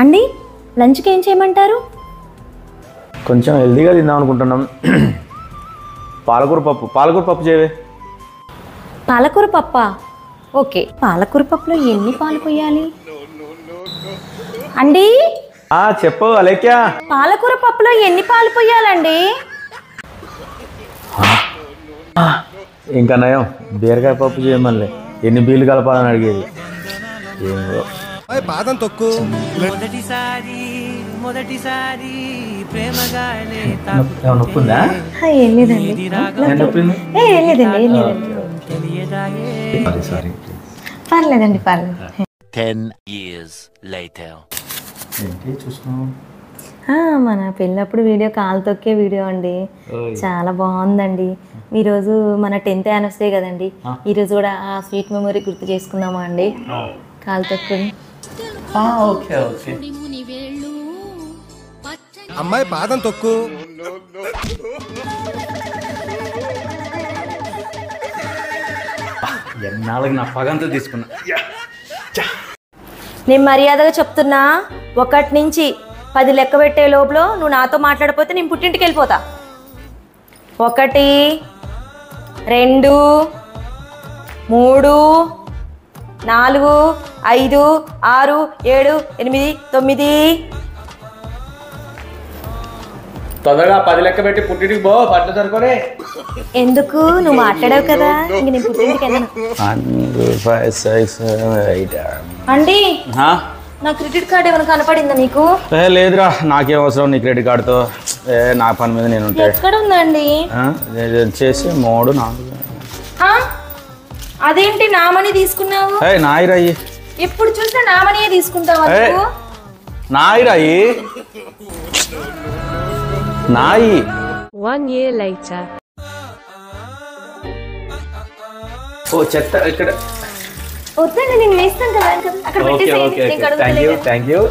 అండి లంచ్కి ఏం చేయమంటారు? కొంచెం హెల్దీగా తిందాం అనుకుంటున్నాం. పాలకూర పప్పు చేయవే. పాలకూర పప్పా? ఓకే. పాలకూర పప్పులో ఎన్ని పాలు పోయాలి అండి? చెప్పు అలేఖ్య. పాలకూర పప్పులో ఎన్ని పాలు పోయాలండి? ఇంకా నయం బీరకాయ పప్పు చేయమని ఎన్ని బీలు కలపాలని అడిగేది. ఏమో బాదం తొక్కు మొదటిసారి ప్రేమగానే నొప్పుందా? ఏం లేదండి. పర్లేదండి పర్లేదు. 10 years later. మన పెళ్ళప్పుడు వీడియో కాలు తొక్కే వీడియో అండి. చాలా బాగుందండి. ఈరోజు మన 10th యానివర్సరీ కదండి. ఈరోజు కూడా ఆ స్వీట్ మెమొరీ గుర్తు చేసుకుందామా అండి? కాలు తొక్కుని. అమ్మాయి బాదం తొక్కు. ఎన్నాళ్ళకి నా పగంతా తీసుకున్నా. నేను మర్యాదగా చెప్తున్నా, 1 నుంచి 10 లెక్క పెట్టే లోపల నువ్వు నాతో మాట్లాడకపోతే నేను పుట్టింటికి వెళ్ళిపోతా. 1 2 3 4 5 6 7 8 9. తొందరగా 10 లెక్క పెట్టి పుట్టింటికి పో. పట్ల సరుకోరే. ఎందుకు? నువ్వు మాట్లాడావు కదా, ఇంక నేను పుట్టింటికి వెళ్ళను. 1 2 5 6 7 8. అండి నా క్రెడిట్ కార్డ్ ఏమైనా కనపడిందా నీకు? లేదురా, నాకేం అవసరం నీ క్రెడిట్ కార్డుతో. నా పని మీద నేను ఉంటాయి. ఎక్కడ ఉందండి? చేసి 3 4. అదేంటి నామని తీసుకున్నావు? నాయిరాయి. ఎప్పుడు చూసినా నామనియే తీసుకుంటావా? నాయిరాయి నాయి. 1 year later. ఓ చెత్త ఇక్కడ. వద్దండి, నేను వేస్తాను కదా అక్కడ పెట్టేసి. Thank you.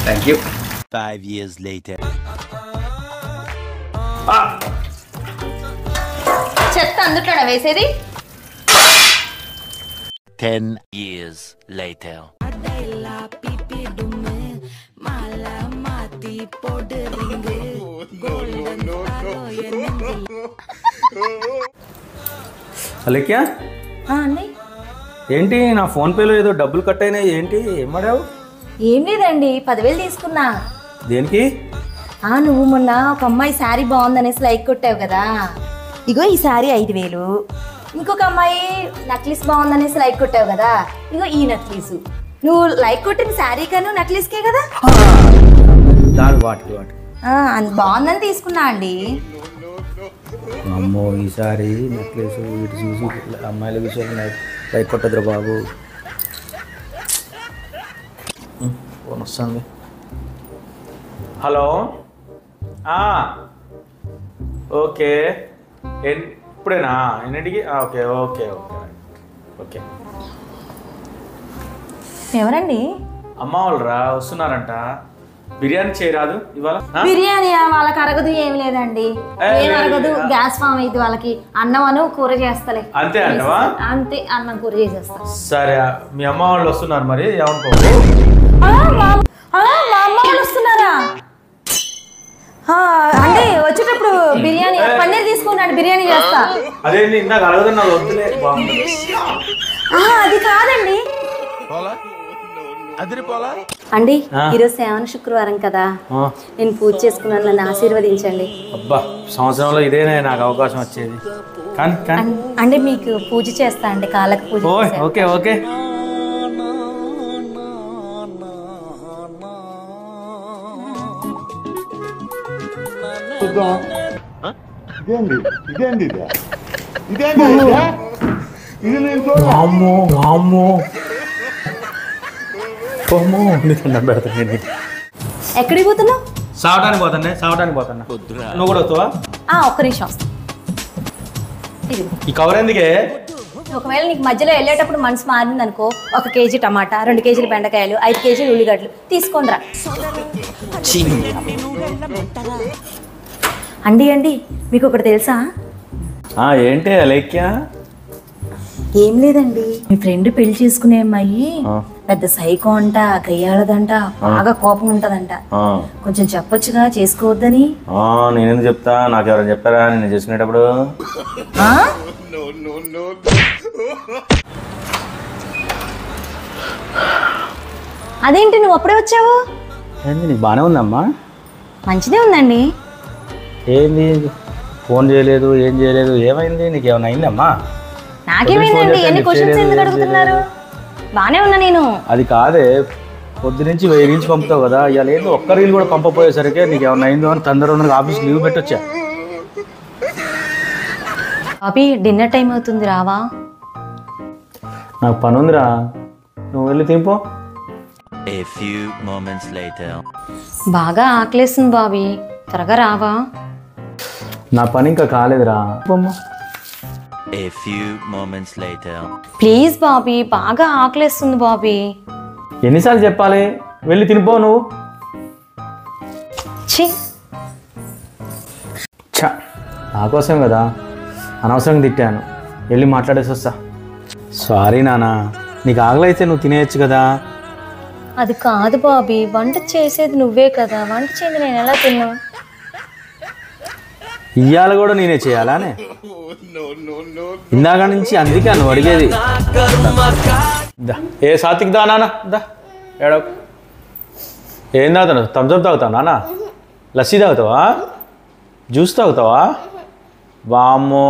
Thank you. 5 years later. చెత్త అందుట్లోనా వేసేది? 10 years later. అలేఖ్య, అండి ఏంటి నా ఫోన్ పేలో ఏదో డబ్బులు కట్ అయినాయి, ఏంటి ఏం మాడావు? ఏం లేదండి, 10,000 తీసుకున్నా. దేనికి? నువ్వు మొన్న ఒక అమ్మాయి శారీ బాగుందనేసి లైక్ కొట్టావు కదా, ఇగో ఈ శారీ 5,000. ఇంకొక అమ్మాయి నక్లీస్ బాగుందనేసి లైక్ కొట్టావు కదా, ఇగో ఈ నక్లీసు. నువ్వు లైక్ కొట్టిన శారీ కను నక్లీస్కే కదా. వాటికి బాగుందని తీసుకున్నా అండి. అమ్మో, ఈసారి నెక్లెస్ వీటి చూసి అమ్మాయిల విషయాలు లైక్ కొట్టదురా బాబు. ఫోన్ వస్తుంది. హలో. ఓకే, ఇప్పుడేనా? ఎన్నింటికి? Okay okay okay okay. ఎవరండి? అమ్మ వాళ్ళరా, వస్తున్నారంట. బిర్యానీ చేయరాదు ఇవాళ? బిర్యానీ వాళ్ళకి అరగదు, ఏమి లేదండి. ఏం అరగదు, గ్యాస్ ఫామ్ అయితే వాళ్ళకి. అన్నం అను కూర చేస్తలే. అంతే అంటవా? అంతే, అన్నం కూర చేసేస్తా. సరే, మీ అమ్మ వాళ్ళు వస్తున్నారు మరి ఏమనుకో. మా అమ్మ వాళ్ళు వస్తున్నారా? అంటే వచ్చేటప్పుడు బిర్యానీ పన్నీర్ తీసుకున్నాడు, బిర్యానీ చేస్తా. అదేంటి ఇందాక అడగదన్నా, వద్దులే. అది కాదండి అండి, ఈరోజు శ్రావణ శుక్రవారం కదా, నేను పూజ చేసుకున్నాను, నన్ను ఆశీర్వదించండి. అబ్బా, సంవత్సరంలో ఇదేనే నాకు అవకాశం వచ్చేది. అంటే మీకు పూజ చేస్తా అండి, కాళ్ళకి పూజ. Okay okay. ఎక్కడికి పోతున్నావు? సావటానికి పోతున్నా. నువ్వు కూడా వస్తావా? ఒక్క నిమిషం. ఈ కవర్ ఎందుకే? ఒకవేళ నీకు మధ్యలో వెళ్ళేటప్పుడు మనసు మారింది అనుకో, 1 కేజీ టమాటా, 2 కేజీలు బెండకాయలు, 5 కేజీలు ఉల్లిగడ్డలు తీసుకోండిరా. అండి మీకు ఒకటి తెలుసా? ఏంటి అలేఖ్య? ఏం లేదండి, మీ ఫ్రెండ్ పెళ్లి చేసుకునే అమ్మాయి పెద్ద సైకో అంట, గయ్యాళదంట, బాగా కోపం ఉంటదంట. కొంచెం చెప్పొచ్చుగా చేసుకోవద్దని. నేనెందుకు చెప్తా, నాకు ఎవరైనా చెప్పారా నేను చేసుకునేటప్పుడు? అదేంటి నువ్వు అప్పుడే వచ్చావు? ఏంది నీకు బాగానే ఉందమ్మా? మంచిదే ఉందండి. ఏంది ఫోన్ చేయలేదు, ఏం చేయలేదు, ఏమైంది? నీకు ఏమైనా అయిందమ్మా? నాకేమైందండి? ఎన్ని క్వశ్చన్స్ ఎందుకు అడుగుతున్నారు? బానే ఉన్నా నేను. అది కాదే, పొద్దు నుంచి 1000 రీల్స్ పంపుతావు కదా, ఇవాళ ఏంది ఒక్క రీల్ కూడా పంపపోయేసరికి నీకు ఏమైనా అయిందో అని తొందరగా ఆఫీస్ లీవ్ పెట్టొచ్చా. బాబీ డిన్నర్ టైం అవుతుంది, రావా? నాకు పని ఉందిరా, నువ్వు వెళ్ళి తింపో. A few moments later. బాగా ఆకలేస్తుంది బాబీ, త్వరగా రావా? నా పని ఇంకా కాలేదురా. A few moments later. Please Bobby, బాగా ఆకలేస్తుంది బాబీ. ఎన్నిసార్లు చెప్పాలి, వెళ్ళి తినిపో నువ్వు. ఛ, నా కోసం కదా, అనవసరంగా తిట్టాను, వెళ్ళి మాట్లాడేసి వస్తా. సారీ నాన్న, నీకు ఆకలి అయితే నువ్వు తినేయచ్చు కదా. అది కాదు బాబీ, వంట చేసేది నువ్వే కదా, వంట చేసి నేను ఎలా తిన్నా? ఇయ్యాల కూడా నేనే చేయాలానే? ఇందాక నుంచి అందుకే నువ్వు అడిగేది. ఏ సాత్విక్ దా నాన్న, దా ఏడో. ఏం తాగుతాను? థమ్స్అప్ తాగుతావు నాన్న? లస్సీ తాగుతావా? జ్యూస్ తాగుతావా? వామ్మో,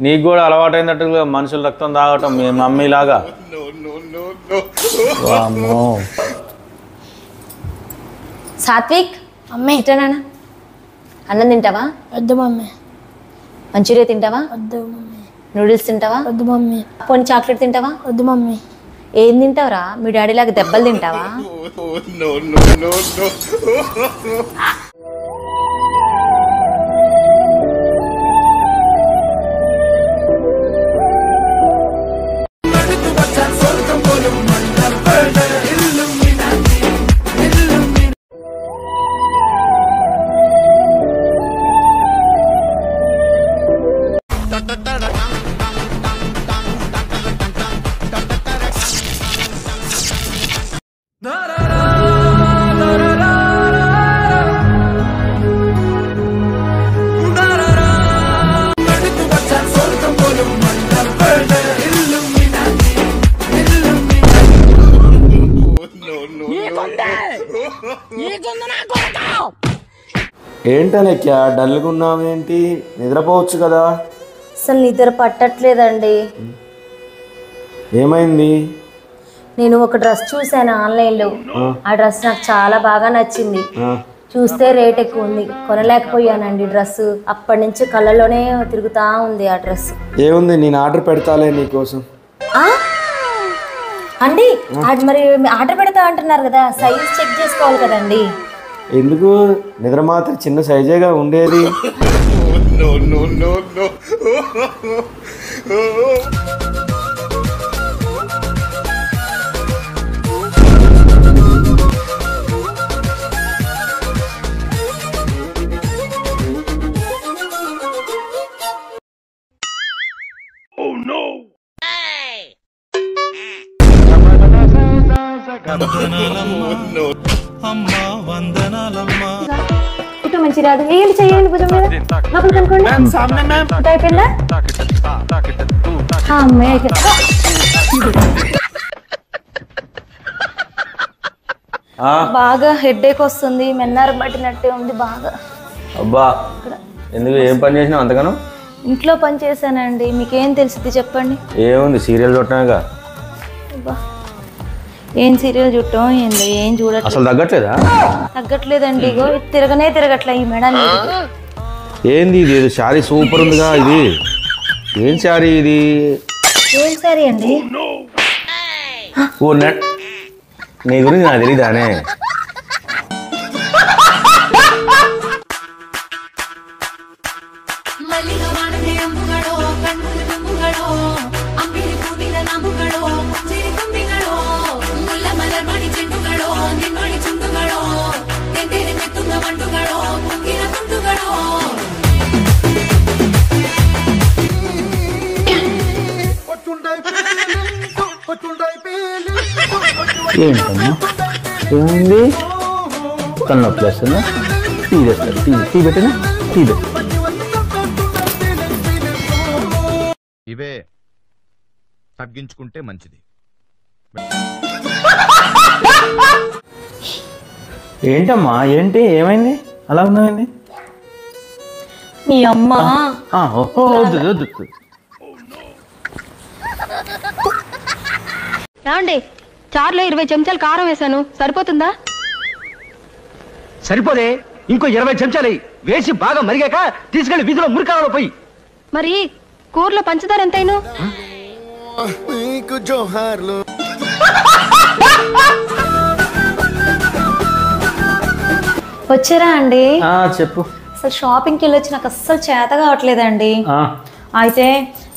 నీకు కూడా అలవాటైనట్టుగా మనుషుల రక్తం తాగటం మీ మమ్మీలాగా. వామ్మో. సాత్విక్, అమ్మే ఇట్లా అన్నం తింటావా? వద్దు మమ్మీ. మంచూరియా తింటావా? వద్దు మమ్మీ. నూడిల్స్ తింటావా? వద్దు మమ్మీ. పోనీ చాక్లెట్ తింటావా? వద్దు మమ్మీ. ఏం తింటావురా? మీ డాడీ లాగా దెబ్బలు తింటావా? ఏంటనేక్యా డల్గా ఉన్నావేంటి? నిద్రపోవచ్చు కదా. అసలు నిద్ర పట్టట్లేదండి. ఏమైంది? నేను ఒక డ్రెస్ చూసాను ఆన్లైన్లో, ఆ డ్రెస్ నాకు చాలా బాగా నచ్చింది. చూస్తే రేట్ ఎక్కువ ఉంది, కొనలేకపోయానండి డ్రెస్. అప్పటి నుంచి కళ్ళలోనే తిరుగుతా ఉంది ఆ డ్రెస్. ఏముంది, నేను ఆర్డర్ పెడతాలే నీకోసం. అండి అది మరి ఆర్డర్ పెడతా అంటున్నారు కదా, సైజ్ చెక్ చేసుకోవాలి కదండి. ఎందుకు? నిద్ర మాత్రం చిన్న సైజేగా ఉండేది. ఫోటో మంచి రాదు, ఏళ్ళు చేయండి భుజం మీద లోపలికి అనుకోండి. అయిపోయిందా? బాగా హెడ్ఏక్ వస్తుంది, మెన్నారు పట్టినట్టే ఉంది బాగా. అబ్బా, ఎందుకు? ఏం పని చేసినావు అంతగానో? ఇంట్లో పని చేశానండి, మీకేం తెలిసింది చెప్పండి. ఏముంది, సీరియల్ చూడటానిగా. ఏం సీరియల్ చూడటం ఏందో, ఏం చూడట్లేదు. అసలు తగ్గట్లేదా? తగ్గట్లేదండి, ఇగో తిరగట్లే ఈ మేడం. ఏంది ఇది? శారీ సూపర్ ఉందిగా ఇది. ఏం శారీ ఇది? ఏం శారీ అండి? ఓ నీ గురించి నాకు తెలీదానే. ఏంటమ్మా ఏమైంది తలనొప్పి వస్తుందా టీ తెస్తారు టీ పెట్టినా టీ పెట్టు ఇవే తగ్గించుకుంటే మంచిది. ఏంటమ్మా ఏంటి ఏమైంది అలా ఉన్నాయండి మీ అమ్మ వద్దు ఏమండి చారులో 20 చెంచాలు కారం వేశాను సరిపోతుందా? సరిపోదే ఇంకో 20 చెంచాలు వేసి బాగా మరిగాక తీసుకెళ్లి వీధిలో మురికాలలో పోయి. మరి కూరలో పంచదార ఎంతైనా? వచ్చారా అండి? చెప్పు. అసలు షాపింగ్కి వెళ్ళొచ్చి నాకు అస్సలు చేత కావట్లేదండి. అయితే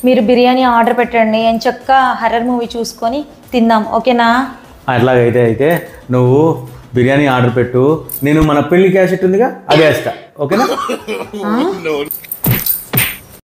మీరు బిర్యానీ ఆర్డర్ పెట్టండి అని చక్క హర్రర్ మూవీ చూసుకొని తిందాం, ఓకేనా? అట్లాగైతే నువ్వు బిర్యానీ ఆర్డర్ పెట్టు, నేను మన పెళ్లి క్యాసెట్ ఉందిగా అది వేస్తా, ఓకేనా?